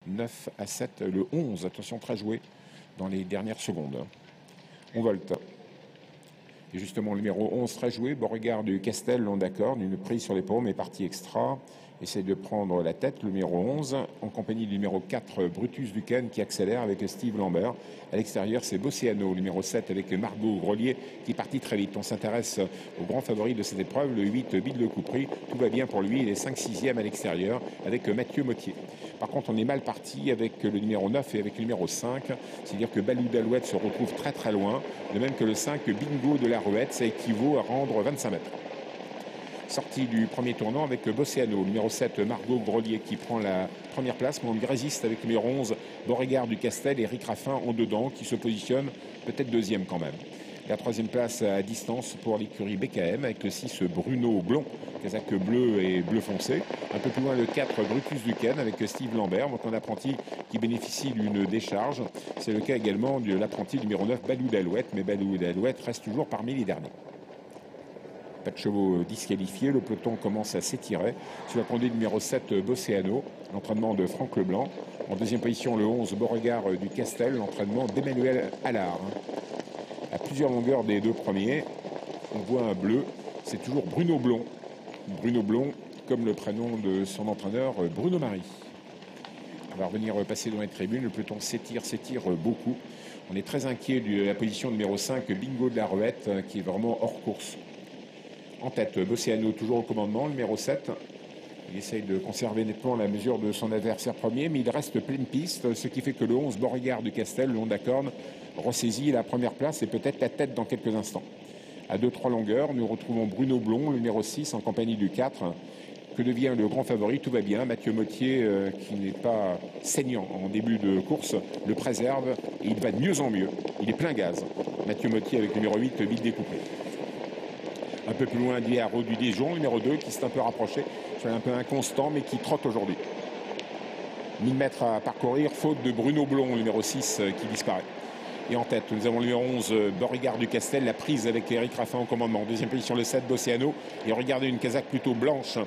9 à 7, le 11, attention, très joué dans les dernières secondes. On volte. Et justement, le numéro 11, très joué, Beauregard du Castel, long d'accord, une prise sur les paumes et partie extra. Essaye de prendre la tête, le numéro 11, en compagnie du numéro 4, Brutus Duquesne, qui accélère avec Steve Lambert. À l'extérieur, c'est Bocéano, numéro 7, avec Margot Grelier, qui partit très vite. On s'intéresse au grand favori de cette épreuve, le 8, Bill de Coupry. Tout va bien pour lui, il est 5-6e à l'extérieur, avec Mathieu Mottier. Par contre, on est mal parti avec le numéro 9 et avec le numéro 5. C'est-à-dire que Balou d'Alouette se retrouve très très loin, de même que le 5, Bingo de la Ruette. Ça équivaut à rendre 25 mètres. Sortie du premier tournant avec Bocéano, numéro 7, Margot Grelier qui prend la première place, mais on lui résiste avec le numéro 11, Beauregard du Castel et Eric Raffin en dedans, qui se positionne peut-être deuxième quand même. La troisième place à distance pour l'écurie BKM avec le 6, Bruno Blond, casaque bleu et bleu foncé. Un peu plus loin, le 4, Brutus Duquesne avec Steve Lambert, donc un apprenti qui bénéficie d'une décharge. C'est le cas également de l'apprenti numéro 9, Balou d'Alouette, mais Balou d'Alouette reste toujours parmi les derniers. Pas de chevaux disqualifiés, le peloton commence à s'étirer. Sur la conduite numéro 7, Bocéano, l'entraînement de Franck Leblanc. En deuxième position, le 11, Beauregard du Castel, l'entraînement d'Emmanuel Allard. À plusieurs longueurs des deux premiers, on voit un bleu, c'est toujours Bruno Blond. Bruno Blond, comme le prénom de son entraîneur, Bruno Marie. On va revenir passer dans les tribunes, le peloton s'étire beaucoup. On est très inquiet de la position numéro 5, Bingo de la Ruette, qui est vraiment hors course. En tête, Bocéano, toujours au commandement, numéro 7. Il essaye de conserver nettement la mesure de son adversaire premier, mais il reste pleine piste, ce qui fait que le 11, Beauregard du Castel, long d'accord, ressaisit la première place et peut-être la tête dans quelques instants. À 2-3 longueurs, nous retrouvons Bruno Blond, numéro 6, en compagnie du 4. Que devient le grand favori? Tout va bien. Mathieu Mottier, qui n'est pas saignant en début de course, le préserve et il va de mieux en mieux. Il est plein gaz. Mathieu Mottier avec le numéro 8, Bill découpé. Un peu plus loin, Diarro du Dijon, numéro 2, qui s'est un peu rapproché. C'est un peu inconstant, mais qui trotte aujourd'hui. 1000 mètres à parcourir, faute de Bruno Blond, numéro 6, qui disparaît. Et en tête, nous avons le numéro 11, Beauregard du Castel, la prise avec Eric Raffin au commandement. Deuxième position, le 7, Bocéano. Et regardez, une casaque plutôt blanche.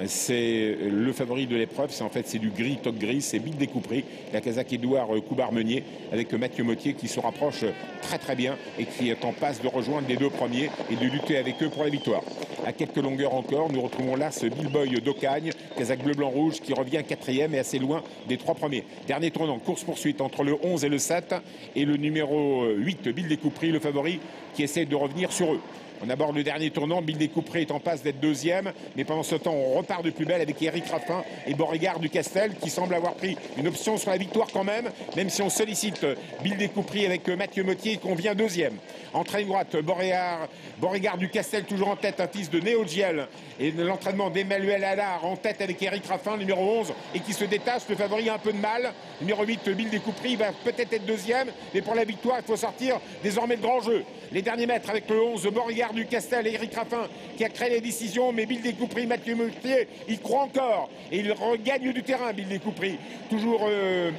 C'est le favori de l'épreuve, c'est du gris, toque gris, c'est Bill Découpry, la casaque Édouard Coubar-Meunier, avec Mathieu Mottier qui se rapproche très très bien et qui est en passe de rejoindre les deux premiers et de lutter avec eux pour la victoire. À quelques longueurs encore, nous retrouvons là ce Bill Boy d'Ocagne, casaque bleu-blanc-rouge, qui revient quatrième et assez loin des trois premiers. Dernier tournant, course-poursuite entre le 11 et le 7 et le numéro 8, Bill Découpry, le favori, qui essaie de revenir sur eux. On aborde le dernier tournant, Bill Découpry est en passe d'être deuxième, mais pendant ce temps, on repart de plus belle avec Eric Raffin et Beauregard du Castel, qui semble avoir pris une option sur la victoire quand même si on sollicite Bill Découpry avec Mathieu Mottier, qu'on vient deuxième. En train droite, Beauregard du Castel, toujours en tête, un fils de Néo-Giel, et l'entraînement d'Emmanuel Allard en tête avec Eric Raffin, numéro 11, et qui se détache, le favori a un peu de mal. Numéro 8, Bill Découpry, va peut-être être deuxième, mais pour la victoire, il faut sortir désormais le grand jeu. Les derniers mètres avec le 11, Beauregard du Castel, Eric Raffin qui a créé les décisions, mais Bill Découpry, Mathieu Mottier, il croit encore et il regagne du terrain, Bill Découpry. Toujours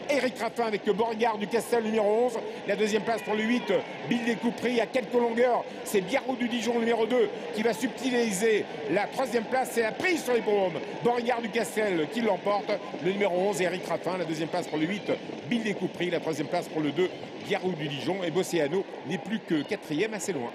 Eric Raffin avec Beauregard du Castel, numéro 11. La deuxième place pour le 8, Bill Découpry à quelques longueurs. C'est Biarro du Dijon, numéro 2, qui va subtiliser la troisième place. C'est la prise sur les paumes. Beauregard du Castel qui l'emporte. Le numéro 11, Eric Raffin. La deuxième place pour le 8, Bill Découpry. La troisième place pour le 2, Biarro du Dijon. Et Bocéano n'est plus que quatrième, assez loin.